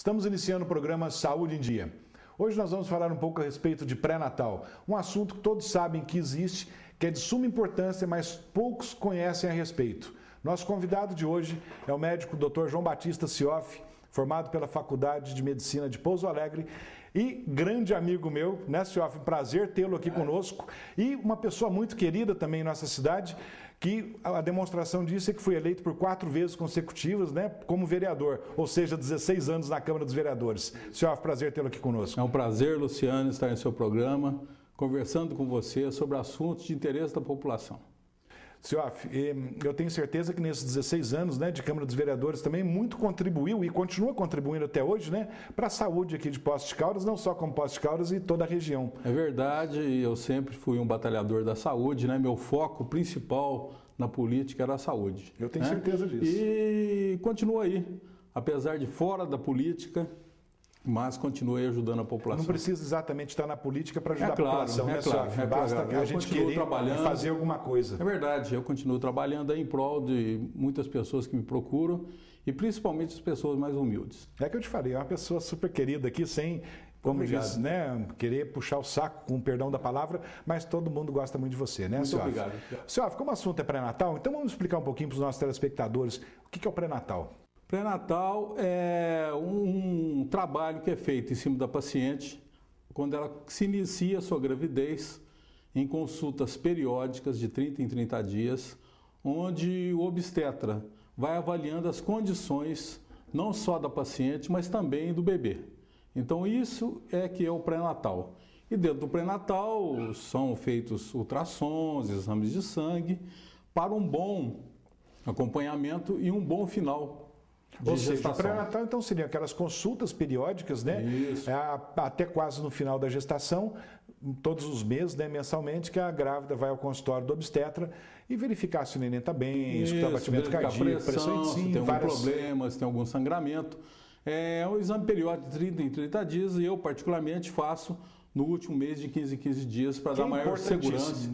Estamos iniciando o programa Saúde em Dia. Hoje nós vamos falar um pouco a respeito de pré-natal, um assunto que todos sabem que existe, que é de suma importância, mas poucos conhecem a respeito. Nosso convidado de hoje é o médico Dr. João Batista Sioff, formado pela Faculdade de Medicina de Pouso Alegre e grande amigo meu, né, Sioff? Um prazer tê-lo aqui conosco e uma pessoa muito querida também em nossa cidade, que a demonstração disso é que foi eleito por 4 vezes consecutivas, né, como vereador, ou seja, 16 anos na Câmara dos Vereadores. Sioff, prazer tê-lo aqui conosco. É um prazer, Luciano, estar em seu programa, conversando com você sobre assuntos de interesse da população. Sioff, eu tenho certeza que nesses 16 anos, né, de Câmara dos Vereadores também muito contribuiu e continua contribuindo até hoje, né, para a saúde aqui de Poços de Caldas, não só como Poços de Caldas e toda a região. É verdade, eu sempre fui um batalhador da saúde, né, meu foco principal na política era a saúde. Eu tenho certeza disso. E continua aí, apesar de fora da política, mas continue ajudando a população. Não precisa exatamente estar na política para ajudar a população, né, Sioff? Basta a gente querer fazer alguma coisa. É verdade, eu continuo trabalhando aí em prol de muitas pessoas que me procuram e principalmente as pessoas mais humildes. É que eu te falei, é uma pessoa super querida aqui, sem, como diz, né, querer puxar o saco, com o perdão da palavra, mas todo mundo gosta muito de você, né, Sioff? Muito obrigado. Sioff, como o assunto é pré-natal, então vamos explicar um pouquinho para os nossos telespectadores o que é o pré-natal. Pré-natal é um trabalho que é feito em cima da paciente quando ela se inicia a sua gravidez em consultas periódicas de 30 em 30 dias, onde o obstetra vai avaliando as condições não só da paciente, mas também do bebê. Então isso é que é o pré-natal. E dentro do pré-natal são feitos ultrassons, exames de sangue, para um bom acompanhamento e um bom final. Ou seja, o pré-natal então seriam aquelas consultas periódicas, né? Isso. Até quase no final da gestação, todos os meses, né, mensalmente, que a grávida vai ao consultório do obstetra e verificar se o neném está bem, escutar batimento cardíaco, pressão se tem algum problema, se tem algum sangramento. É um exame periódico de 30 em 30 dias e eu particularmente faço no último mês de 15 em 15 dias para dar maior segurança,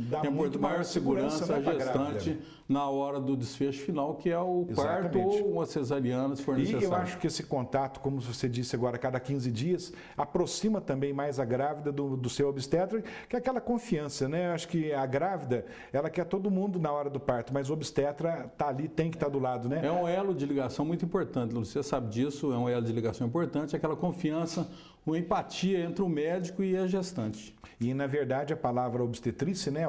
maior segurança à gestante na hora do desfecho final, que é o parto ou uma cesariana, se for necessário. E eu acho que esse contato, como você disse agora, a cada 15 dias, aproxima também mais a grávida do seu obstetra, que é aquela confiança, né? Eu acho que a grávida, ela quer todo mundo na hora do parto, mas o obstetra está ali, tem que estar do lado, né? É um elo de ligação muito importante, você sabe disso, é um elo de ligação importante, aquela confiança, uma empatia entre o médico e a gestante. E, na verdade, a palavra obstetrícia, né,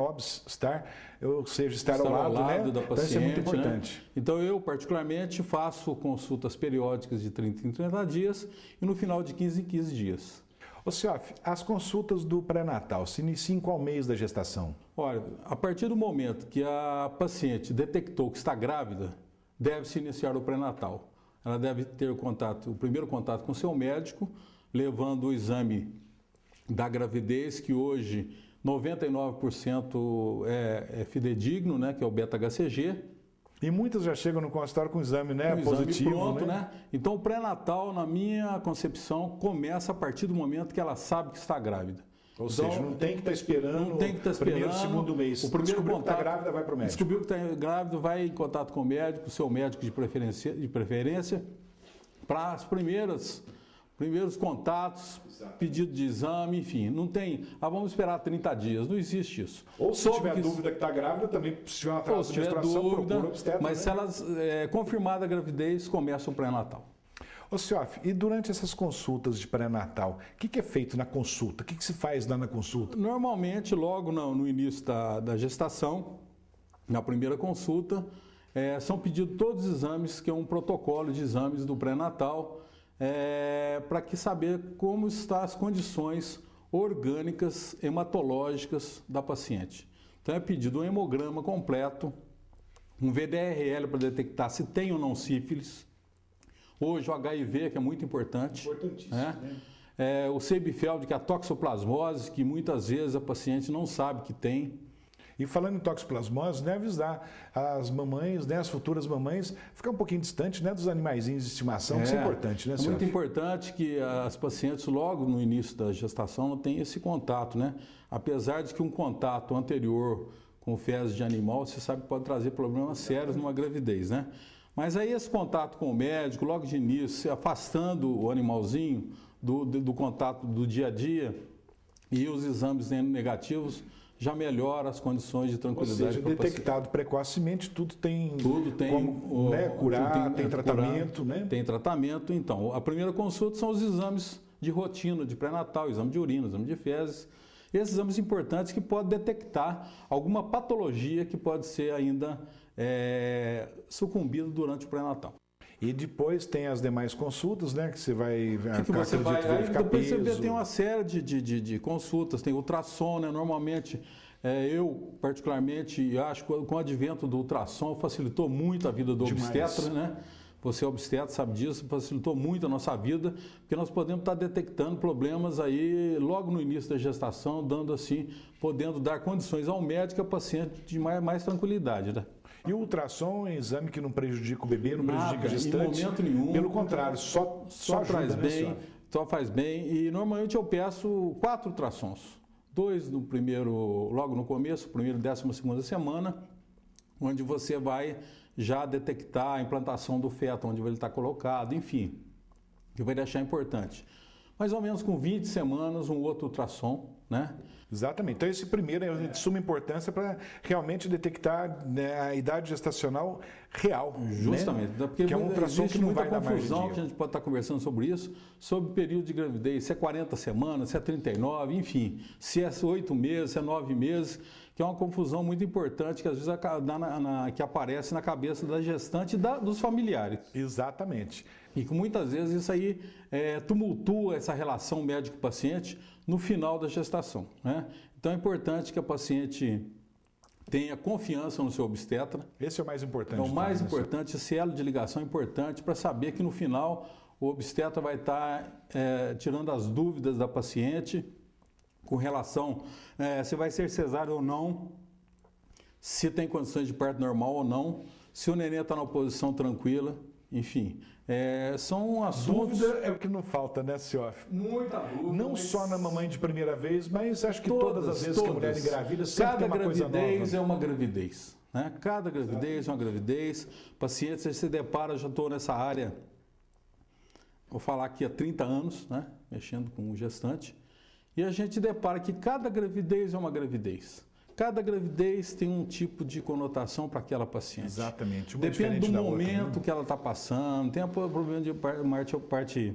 estar ao lado, né? Da paciente, então, isso é muito importante. Né? Então, eu, particularmente, faço consultas periódicas de 30 em 30 dias e no final de 15 em 15 dias. Ô, Sioff, as consultas do pré-natal se iniciam em qual mês da gestação? Olha, a partir do momento que a paciente detectou que está grávida, deve-se iniciar o pré-natal. Ela deve ter o primeiro contato com o seu médico, levando o exame da gravidez, que hoje 99% é fidedigno, né, que é o beta-HCG. E muitas já chegam no consultório com o exame, né, positivo, pronto, né? Então o pré-natal, na minha concepção, começa a partir do momento que ela sabe que está grávida. Ou seja, não tem que estar esperando o primeiro, segundo mês. O primeiro descobriu contato, que está grávida, vai para o médico. Descobriu que está grávida, vai em contato com o médico, seu médico de preferência para as primeiros contatos, pedido de exame, enfim, não tem, vamos esperar 30 dias, não existe isso. Ou se tiver dúvida que está grávida, também se tiver uma atraso de gestação, procura o obstetra, mas né? se elas confirmada a gravidez, começa o pré-natal. Ô, Sioff, e durante essas consultas de pré-natal, o que é feito na consulta? O que se faz lá na consulta? Normalmente, logo no início da gestação, na primeira consulta, são pedidos todos os exames, que é um protocolo de exames do pré-natal, para que saber como estão as condições orgânicas, hematológicas da paciente. Então é pedido um hemograma completo, um VDRL para detectar se tem ou não sífilis, hoje o HIV, que é muito importante. Importantíssimo, né? O Sebifeld, que é a toxoplasmose, que muitas vezes a paciente não sabe que tem. E falando em toxoplasmose, né, avisar as mamães, né, as futuras mamães, ficar um pouquinho distante, né, dos animaizinhos de estimação, que isso é importante, né, senhor? É muito importante que as pacientes logo no início da gestação não tenham esse contato, né? Apesar de que um contato anterior com fezes de animal, você sabe que pode trazer problemas sérios numa gravidez, né? Mas aí esse contato com o médico, logo de início, afastando o animalzinho do contato do dia a dia e os exames negativos, já melhora as condições de tranquilidade. Ou seja, detectado precocemente, tudo tem como curar, tem tratamento, né? Tem tratamento. Então, a primeira consulta são os exames de rotina, de pré-natal, exame de urina, exame de fezes. Esses exames importantes que podem detectar alguma patologia que pode ser ainda sucumbida durante o pré-natal. E depois tem as demais consultas, né? Que você vai verificar depois peso. Você tem uma série de consultas, tem ultrassom, né? Normalmente, eu particularmente acho que com o advento do ultrassom facilitou muito a vida do obstetra, né? Você é obstetra, sabe disso, facilitou muito a nossa vida, porque nós podemos estar detectando problemas aí logo no início da gestação, podendo dar condições ao médico e ao paciente de mais tranquilidade, né? E o ultrassom é um exame que não prejudica o bebê, não prejudica a gestante? Em momento nenhum. Pelo contrário, só faz bem, só faz bem. E normalmente eu peço 4 ultrassons. 2 no primeiro, logo no começo, primeiro e 12ª semana, onde você vai já detectar a implantação do feto, onde ele está colocado, enfim, que vai deixar importante. Mais ou menos com 20 semanas, um outro ultrassom, né? Exatamente. Então, esse primeiro é de suma importância para realmente detectar, né, a idade gestacional real. Justamente. Né? Porque é um ultrassom que não vai dar mais confusão, que a gente pode estar conversando sobre isso, sobre o período de gravidez, se é 40 semanas, se é 39, enfim, se é 8 meses, se é 9 meses, que é uma confusão muito importante que às vezes que aparece na cabeça da gestante e dos familiares. Exatamente. E que muitas vezes isso aí tumultua essa relação médico-paciente no final da gestação, né? Então é importante que a paciente tenha confiança no seu obstetra. Esse é o mais importante. É o mais importante, esse elo de ligação é importante para saber que no final o obstetra vai estar tirando as dúvidas da paciente com relação se vai ser cesárea ou não, se tem condições de parto normal ou não, se o neném está numa posição tranquila, enfim. São assuntos... Dúvida é o que não falta, né, Cioff? Muita dúvida. Não só na mamãe de primeira vez, mas acho que todas as vezes que a mulher engravida sempre tem uma coisa nova. Cada gravidez é uma gravidez, né? Cada gravidez é uma gravidez. Pacientes, você se depara, já estou nessa área, vou falar aqui há 30 anos, né? Mexendo com o gestante, e a gente depara que cada gravidez é uma gravidez. Cada gravidez tem um tipo de conotação para aquela paciente. Exatamente. Depende do momento que ela está passando, tem problema de parte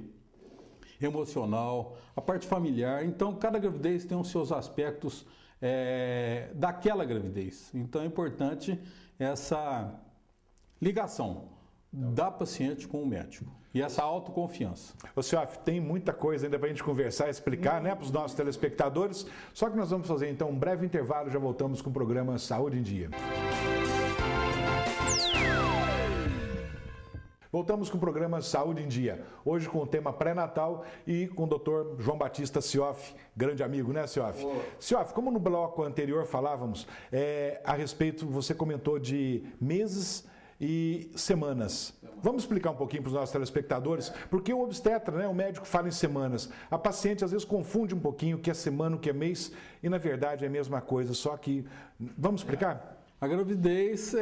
emocional, a parte familiar. Então, cada gravidez tem os seus aspectos daquela gravidez. Então, é importante essa ligação da paciente com o médico. E essa autoconfiança. Ô, Cioff, tem muita coisa ainda para a gente conversar e explicar, né, para os nossos telespectadores. Só que nós vamos fazer, então, um breve intervalo e já voltamos com o programa Saúde em Dia. Voltamos com o programa Saúde em Dia. Hoje com o tema pré-natal e com o Dr. João Batista Cioff, grande amigo, né, Cioff? Cioff, como no bloco anterior falávamos, a respeito, você comentou de meses e semanas. Vamos explicar um pouquinho para os nossos telespectadores, porque o obstetra, né, o médico fala em semanas. A paciente às vezes confunde um pouquinho o que é semana, o que é mês, e na verdade é a mesma coisa, só que... Vamos explicar? A gravidez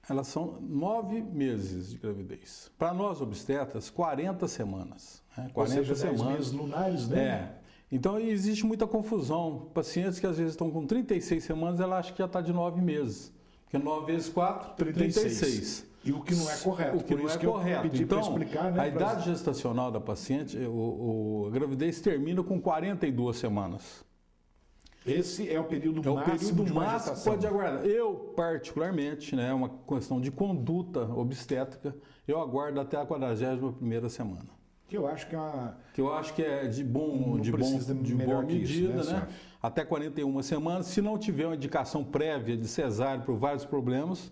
elas são 9 meses de gravidez. Para nós obstetras, 40 semanas. Né? 40 Ou seja, semanas. 10 meses lunares, né? Então existe muita confusão. Pacientes que às vezes estão com 36 semanas, ela acha que já está de 9 meses. Porque 9 vezes 4, 36. E o que não é correto. O que não é correto. Então, explicar, né, a idade gestacional da paciente, a gravidez termina com 42 semanas. Esse é o período máximo de uma gestação. É o período máximo que pode aguardar. Eu, particularmente, né, uma questão de conduta obstétrica, eu aguardo até a 41ª semana. Que eu acho que é uma... Que eu acho que é de boa medida, né? Até 41 semanas. Se não tiver uma indicação prévia de cesárea por vários problemas,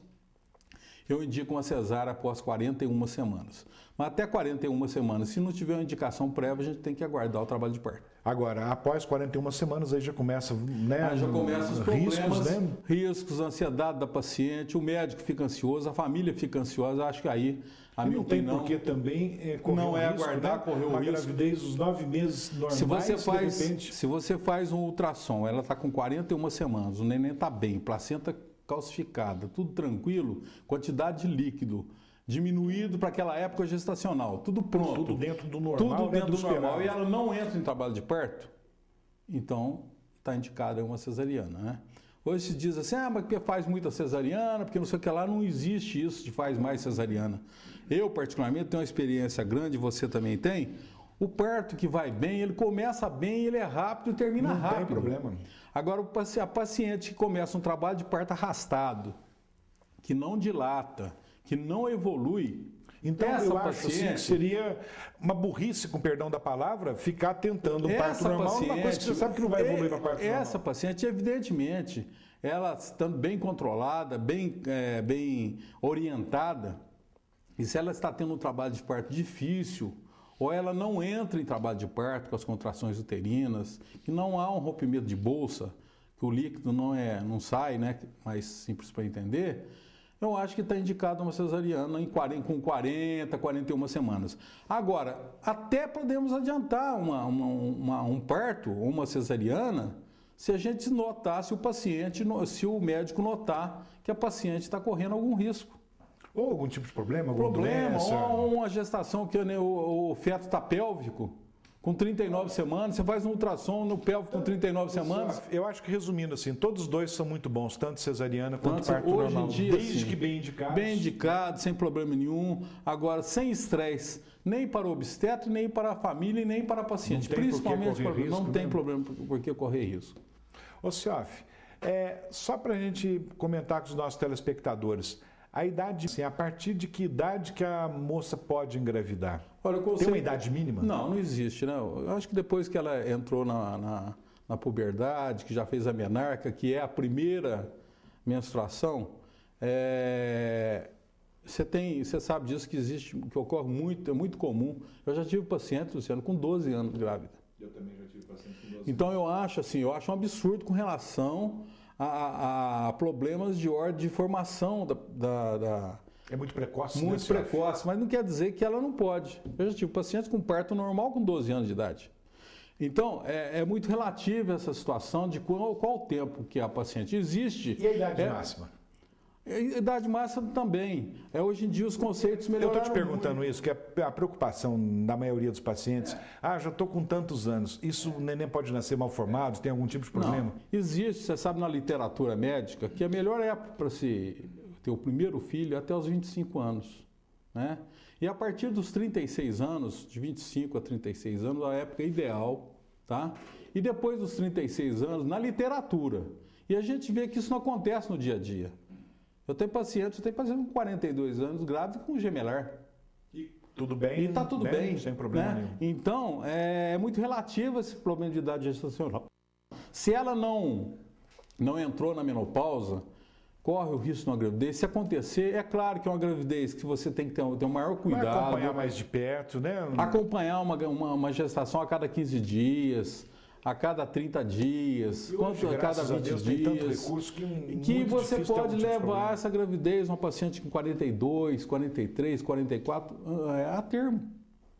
eu indico uma cesárea após 41 semanas. Mas até 41 semanas, se não tiver uma indicação prévia, a gente tem que aguardar o trabalho de parto. Agora, após 41 semanas, aí já começa, né? Já começa os problemas, riscos, né? Riscos, ansiedade da paciente, o médico fica ansioso, a família fica ansiosa, acho que aí... Não tem porquê também correr não o é risco, aguardar, né? correr o uma risco. Gravidez, os 9 meses normais, se você faz um ultrassom, ela está com 41 semanas, o neném está bem, placenta calcificada, tudo tranquilo, quantidade de líquido diminuído para aquela época gestacional, tudo pronto. Tudo dentro do normal. Tudo dentro do normal. esperado. E ela não entra em trabalho de parto, então está indicada uma cesariana, né? Hoje se diz assim, mas porque faz muita cesariana, porque não sei o que lá, não existe isso de faz mais cesariana. Eu, particularmente, tenho uma experiência grande, você também tem. O parto que vai bem, ele começa bem, ele é rápido e termina rápido. Não tem problema. Agora, a paciente que começa um trabalho de parto arrastado, que não dilata, que não evolui, então, essa eu acho assim, que seria uma burrice, com perdão da palavra, ficar tentando um parto normal, uma coisa que você sabe que não vai evoluir para parto normal. Essa paciente, evidentemente, ela estando bem controlada, bem orientada, e se ela está tendo um trabalho de parto difícil, ou ela não entra em trabalho de parto com as contrações uterinas, que não há um rompimento de bolsa, que o líquido não sai, né, mais simples para entender, eu acho que está indicado uma cesariana com 40, 41 semanas. Agora, até podemos adiantar um parto ou uma cesariana se a gente notar, se o médico notar que a paciente está correndo algum risco. Ou algum tipo de problema, alguma doença. Ou uma gestação que o feto está pélvico, com 39 semanas, você faz um ultrassom no pélvico com 39 semanas. Eu acho que, resumindo assim, todos os dois são muito bons, tanto cesariana quanto parto hoje normal, em dia, desde assim, que bem indicados. Bem indicado, sem problema nenhum. Agora, sem estresse, nem para o obstetra, nem para a família, nem para a paciente. Principalmente, não tem problema por que correr risco. Ô, Cioff, só para a gente comentar com os nossos telespectadores, a idade, assim, a partir de que idade que a moça pode engravidar? Olha, tem uma idade mínima? Não existe, né? Eu acho que depois que ela entrou na puberdade, que já fez a menarca, que é a primeira menstruação, você sabe disso, que ocorre muito, é muito comum. Eu já tive paciente, Luciano, com 12 anos grávida. Eu também já tive paciente com 12 anos. Então eu acho um absurdo com relação a problemas de ordem de formação É muito precoce, muito precoce, mas não quer dizer que ela não pode. Eu já tive pacientes com parto normal com 12 anos de idade. Então, é muito relativa essa situação de qual o tempo que a paciente existe. E a idade máxima? A idade máxima também. Hoje em dia os conceitos melhoraram. Eu estou te perguntando isso, que a preocupação da maioria dos pacientes, já estou com tantos anos, isso o neném pode nascer mal formado, tem algum tipo de problema? Não, existe, você sabe, na literatura médica, que a melhor época para se ter o primeiro filho é até os 25 anos, né? E a partir dos 36 anos, de 25 a 36 anos, a época ideal, tá? E depois dos 36 anos, na literatura. E a gente vê que isso não acontece no dia a dia. Eu tenho pacientes com 42 anos, grávida com gemelar. E tudo bem? E está tudo bem. Sem problema nenhum. Então, é muito relativo esse problema de idade gestacional. Se ela não entrou na menopausa, corre o risco de uma gravidez. Se acontecer, é claro que é uma gravidez que você tem que ter um maior cuidado. Vai acompanhar mais de perto, né? Acompanhar uma gestação a cada 15 dias. A cada 30 dias, a cada 20 dias, tem tanto recurso que você pode levar essa gravidez, uma paciente com 42, 43, 44, a termo.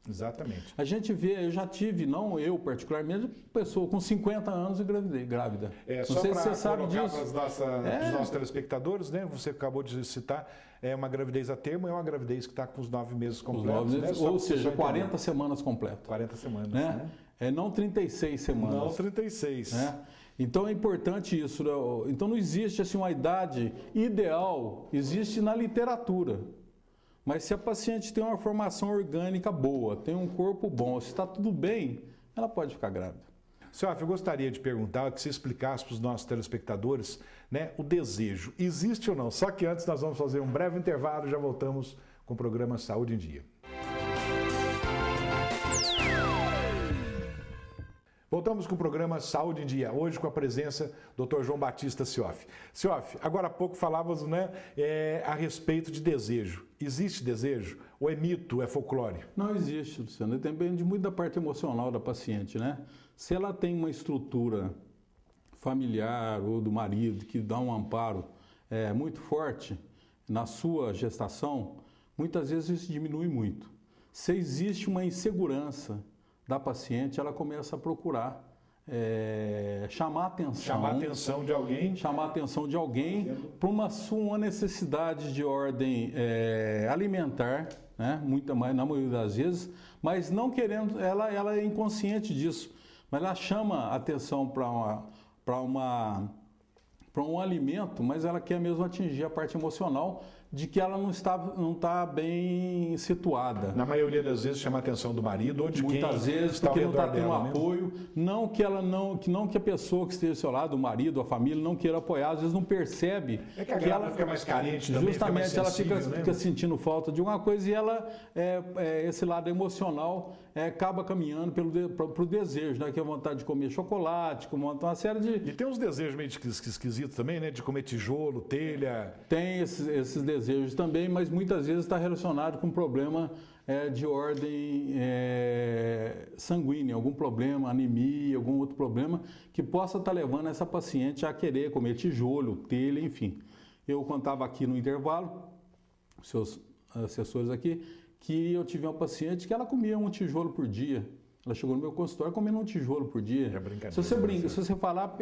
Exatamente. A gente vê, eu já tive, não eu particularmente, pessoa com 50 anos e grávida. Não sei se você sabe disso. Para os nossos telespectadores, né? Você acabou de citar, é uma gravidez a termo, é uma gravidez que está com os 9 meses completos. Ou seja, 40 semanas completas. 40 semanas, né? Não 36 semanas. Não 36. Né? Então é importante isso. Né? Então não existe assim, uma idade ideal, existe na literatura. Mas se a paciente tem uma formação orgânica boa, tem um corpo bom, se está tudo bem, ela pode ficar grávida. Cioff, eu gostaria de perguntar, que você explicasse para os nossos telespectadores, né, o desejo. Existe ou não? Só que antes nós vamos fazer um breve intervalo e já voltamos com o programa Saúde em Dia. Voltamos com o programa Saúde em Dia, hoje com a presença do Dr. João Batista Cioff. Cioff, agora há pouco falávamos, né, a respeito de desejo. Existe desejo? Ou é mito, é folclore? Não existe, Luciano. Depende muito da parte emocional da paciente, né? Se ela tem uma estrutura familiar ou do marido que dá um amparo muito forte na sua gestação, muitas vezes isso diminui muito. Se existe uma insegurança da paciente, ela começa a procurar chamar a atenção. Chamar a atenção de alguém. Chamar a atenção de alguém para uma necessidade de ordem alimentar, né? Muita mais, na maioria das vezes, mas não querendo, ela é inconsciente disso, mas ela chama a atenção para um alimento, mas ela quer mesmo atingir a parte emocional de que ela não está bem situada. Na maioria das vezes chama a atenção do marido ou de muitas quem vezes está porque não está tendo dela, né? apoio, não que a pessoa que esteja ao seu lado, o marido, a família, não queira apoiar, às vezes não percebe. É que a grávida fica mais carente também, justamente fica mais sensível, ela né? fica sentindo falta de uma coisa e ela esse lado emocional acaba caminhando para o desejo, né? Que é a vontade de comer chocolate, com uma série de... E tem uns desejos meio esquisitos também, né? De comer tijolo, telha. Tem esses desejos também, mas muitas vezes está relacionado com problema de ordem sanguínea, algum problema, anemia, algum outro problema que possa estar levando essa paciente a querer comer tijolo, telha, enfim. Eu contava aqui no intervalo, seus assessores aqui, que eu tive uma paciente que ela comia um tijolo por dia. Ela chegou no meu consultório comendo um tijolo por dia. É brincadeira. Se você falar,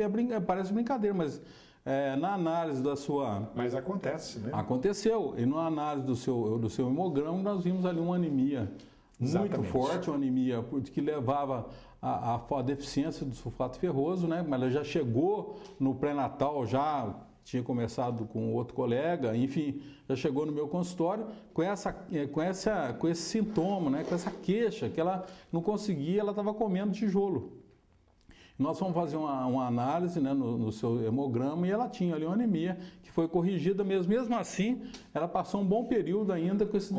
parece brincadeira, mas na análise da sua... Mas acontece, né? Aconteceu. E na análise do seu hemograma, nós vimos ali uma anemia muito forte, uma anemia que levava a deficiência do sulfato ferroso, né? Mas ela já chegou no pré-natal, já tinha começado com outro colega, enfim, já chegou no meu consultório com esse sintoma, né? Com essa queixa, que ela não conseguia, ela estava comendo tijolo. Nós fomos fazer uma análise, né, no seu hemograma e ela tinha ali uma anemia que foi corrigida mesmo. Mesmo assim, ela passou um bom período ainda com esse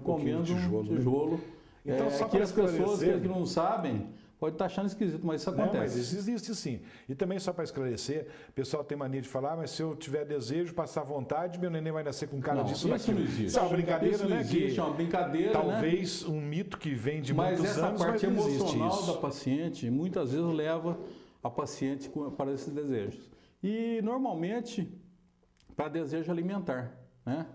comendo tijolo. Então, só que as pessoas que não sabem pode estar achando esquisito, mas isso acontece. Mas isso existe sim. E também só para esclarecer, o pessoal tem mania de falar, mas se eu tiver desejo, passar vontade, meu neném vai nascer com cara disso ou daquilo. Isso não existe. Isso é uma brincadeira, isso não existe, é uma brincadeira, talvez um mito que vem de muitos anos, mas essa parte emocional isso. da paciente muitas vezes leva a paciente para esses desejos. E normalmente para desejo alimentar, né?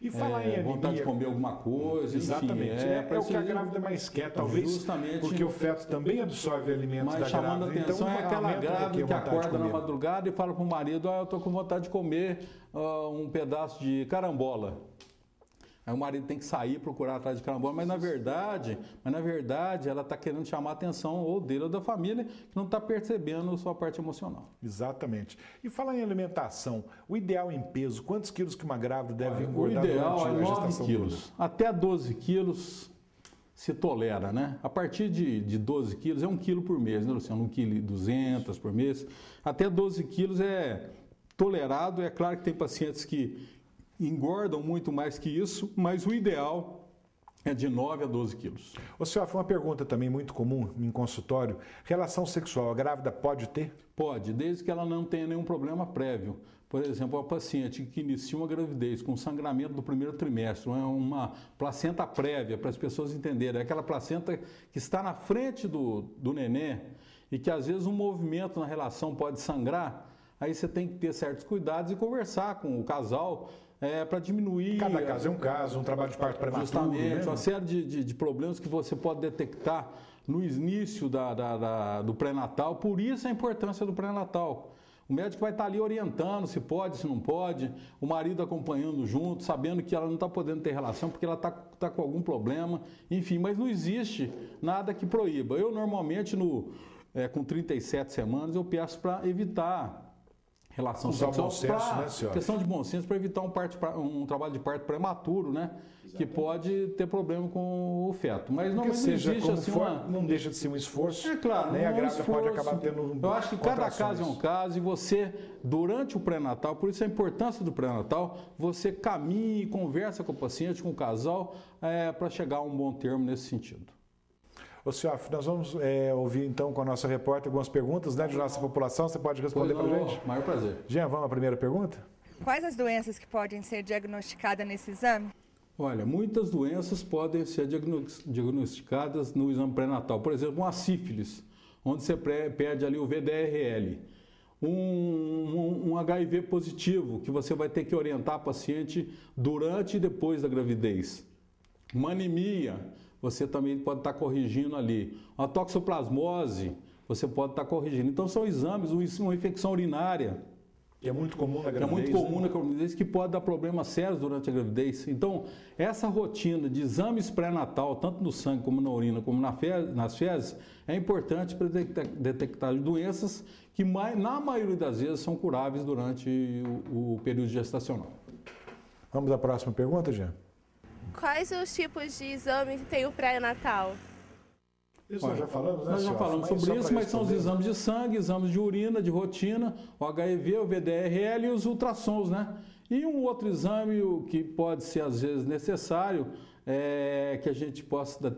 E falar em anemia, vontade de comer alguma coisa, exatamente, enfim, é o que a grávida mais quer, talvez, justamente, porque o feto também absorve alimentos da grávida. Mas chamando a atenção, então, é aquela grávida que acorda na madrugada e fala para o marido, eu estou com vontade de comer um pedaço de carambola. Aí o marido tem que sair, procurar atrás de carambola, mas na verdade ela está querendo chamar a atenção ou dele ou da família que não está percebendo a sua parte emocional. Exatamente. E falar em alimentação, o ideal em peso, quantos quilos que uma grávida deve engordar? O ideal é 9 gestação quilos. Até 12 quilos se tolera, né? A partir de 12 quilos é 1 quilo por mês, né, Luciano? 1,2 kg por mês. Até 12 quilos é tolerado. É claro que tem pacientes que engordam muito mais que isso, mas o ideal é de 9 a 12 quilos. Ô, senhor, foi uma pergunta também muito comum em consultório. Relação sexual, a grávida pode ter? Pode, desde que ela não tenha nenhum problema prévio. Por exemplo, uma paciente que inicia uma gravidez com sangramento do primeiro trimestre, uma placenta prévia, para as pessoas entenderem, é aquela placenta que está na frente do neném e que às vezes um movimento na relação pode sangrar, aí você tem que ter certos cuidados e conversar com o casal para diminuir... Cada caso é um caso, um trabalho de parto prematuro. Justamente, né? Uma série de problemas que você pode detectar no início do pré-natal, por isso a importância do pré-natal. O médico vai estar ali orientando se pode, se não pode, o marido acompanhando junto, sabendo que ela não está podendo ter relação porque ela está com algum problema, enfim, mas não existe nada que proíba. Eu normalmente, com 37 semanas, eu peço para evitar relação sexual, questão de bom senso, para evitar um trabalho de parto prematuro, né? Exatamente. Que pode ter problema com o feto. Mas não seja existe assim não deixa de ser um esforço. É claro, né? A grávida pode acabar tendo Eu acho que cada caso é um caso e você, durante o pré-natal, por isso a importância do pré-natal, você caminha e conversa com o paciente, com o casal, para chegar a um bom termo nesse sentido. Ô, senhor, nós vamos ouvir então com a nossa repórter algumas perguntas, né, de nossa população. Você pode responder para a gente? Maior prazer. Jean, vamos à primeira pergunta? Quais as doenças que podem ser diagnosticadas nesse exame? Olha, muitas doenças podem ser diagnosticadas no exame pré-natal. Por exemplo, uma sífilis, onde você pede ali o VDRL. Um HIV positivo, que você vai ter que orientar a paciente durante e depois da gravidez. Uma anemia, você também pode estar corrigindo ali. Uma toxoplasmose, você pode estar corrigindo. Então, são exames, uma infecção urinária, E é muito comum na gravidez. é muito comum na gravidez, que pode dar problemas sérios durante a gravidez. Então, essa rotina de exames pré-natal, tanto no sangue como na urina, como nas fezes, é importante para detectar doenças que, na maioria das vezes, são curáveis durante o período gestacional. Vamos à próxima pergunta, Jean? Quais os tipos de exame que tem o pré-natal? Isso nós já falamos, né, Nós já senhora? falamos sobre isso, mas são os exames de sangue, exames de urina, de rotina, o HIV, o VDRL e os ultrassons, né? E um outro exame que pode ser, às vezes, necessário, que a gente possa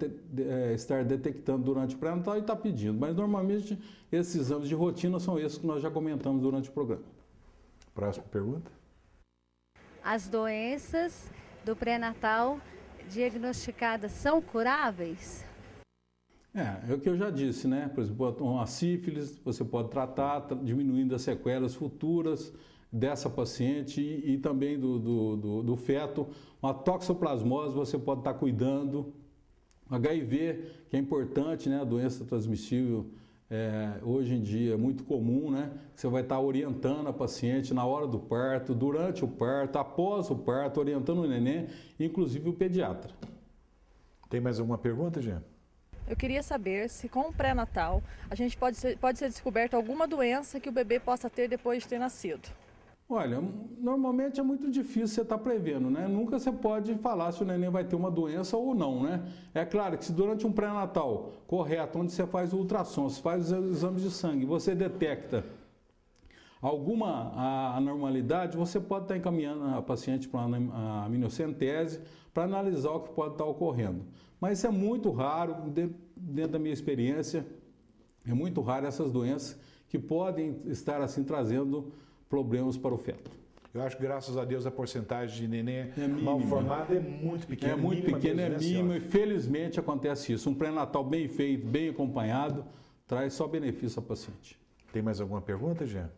estar detectando durante o pré-natal e está pedindo. Mas, normalmente, esses exames de rotina são esses que nós já comentamos durante o programa. Próxima pergunta. As doenças do pré-natal diagnosticadas são curáveis? É o que eu já disse, né? Por exemplo, uma sífilis, você pode tratar, diminuindo as sequelas futuras dessa paciente e também do feto. Uma toxoplasmose, você pode estar cuidando. HIV, que é importante, né? A doença transmissível, hoje em dia é muito comum, né? Você vai estar orientando a paciente na hora do parto, durante o parto, após o parto, orientando o neném, inclusive o pediatra. Tem mais alguma pergunta, Jean? Eu queria saber se com o pré-natal a gente pode ser descoberto alguma doença que o bebê possa ter depois de ter nascido. Olha, normalmente é muito difícil você estar prevendo, né? Nunca você pode falar se o neném vai ter uma doença ou não, né? É claro que se durante um pré-natal correto, onde você faz o ultrassom, você faz os exames de sangue, você detecta alguma anormalidade, você pode estar encaminhando a paciente para uma aminocentese para analisar o que pode estar ocorrendo. Mas isso é muito raro, dentro da minha experiência, é muito raro essas doenças que podem estar assim trazendo problemas para o feto. Eu acho que, graças a Deus, a porcentagem de neném mal formado é muito pequena. É muito pequena, é mínima, e felizmente acontece isso. Um pré-natal bem feito, bem acompanhado, traz só benefício ao paciente. Tem mais alguma pergunta, Jean?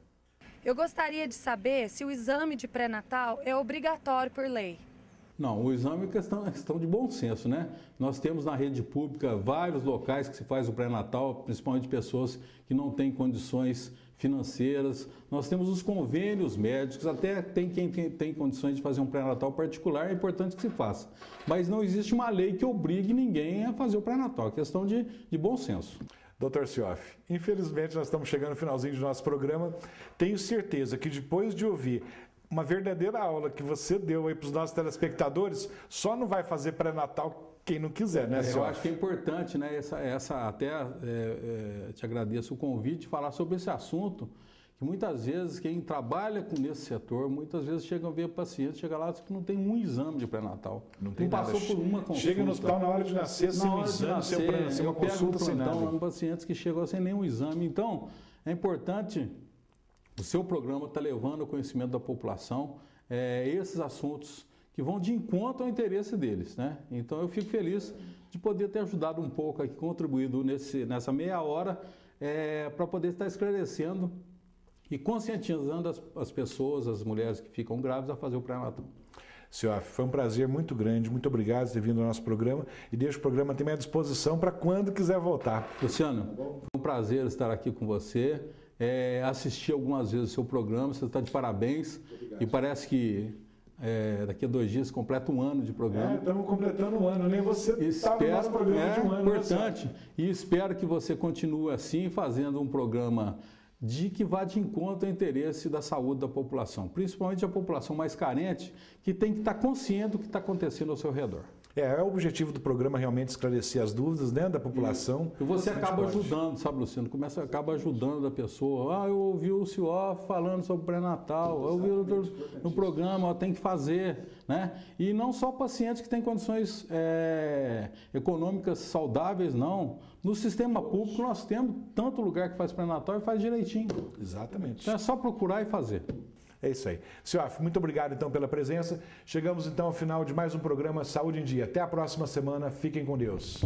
Eu gostaria de saber se o exame de pré-natal é obrigatório por lei. Não, o exame é questão de bom senso, né? Nós temos na rede pública vários locais que se faz o pré-natal, principalmente pessoas que não têm condições financeiras. Nós temos os convênios médicos, até tem quem tem condições de fazer um pré-natal particular, é importante que se faça. Mas não existe uma lei que obrigue ninguém a fazer o pré-natal, é questão de bom senso. Dr. Sioff, infelizmente nós estamos chegando no finalzinho do nosso programa. Tenho certeza que depois de ouvir uma verdadeira aula que você deu aí para os nossos telespectadores, só não vai fazer pré-natal quem não quiser, né, Eu acho que é importante, né, te agradeço o convite de falar sobre esse assunto, que muitas vezes quem trabalha nesse setor, muitas vezes chegam a ver pacientes, chega lá que não tem um exame de pré-natal. Não passou por uma consulta. Chega no hospital na hora de nascer, sem um exame, sem uma consulta, sem nada. Então, pacientes que chegam sem nenhum exame. Então, é importante, o seu programa está levando ao conhecimento da população esses assuntos que vão de encontro ao interesse deles, né? Então, eu fico feliz de poder ter ajudado um pouco aqui, contribuído nessa meia hora, para poder estar esclarecendo e conscientizando as pessoas, as mulheres que ficam grávidas, a fazer o pré-natal. Sioff, foi um prazer muito grande, muito obrigado por ter vindo ao nosso programa e deixo o programa também à disposição para quando quiser voltar. Luciano, foi um prazer estar aqui com você, assisti algumas vezes o seu programa, você está de parabéns e parece que daqui a 2 dias completa 1 ano de programa. Estamos completando 1 ano, nem você está no nosso programa de 1 ano. É importante, e espero que você continue assim, fazendo um programa que vá de encontro ao interesse da saúde da população, principalmente a população mais carente, que tem que estar consciente do que está acontecendo ao seu redor. É o objetivo do programa realmente esclarecer as dúvidas, né, da população. E você acaba ajudando, sabe, Luciano? Acaba ajudando a pessoa. Eu ouvi o Sioff falando sobre pré-natal, eu ouvi no programa, tem que fazer, né? E não só pacientes que têm condições econômicas saudáveis, não. No sistema público nós temos tanto lugar que faz pré-natal e faz direitinho. Exatamente. Então é só procurar e fazer. É isso aí. Sioff, muito obrigado então pela presença. Chegamos então ao final de mais um programa Saúde em Dia. Até a próxima semana. Fiquem com Deus.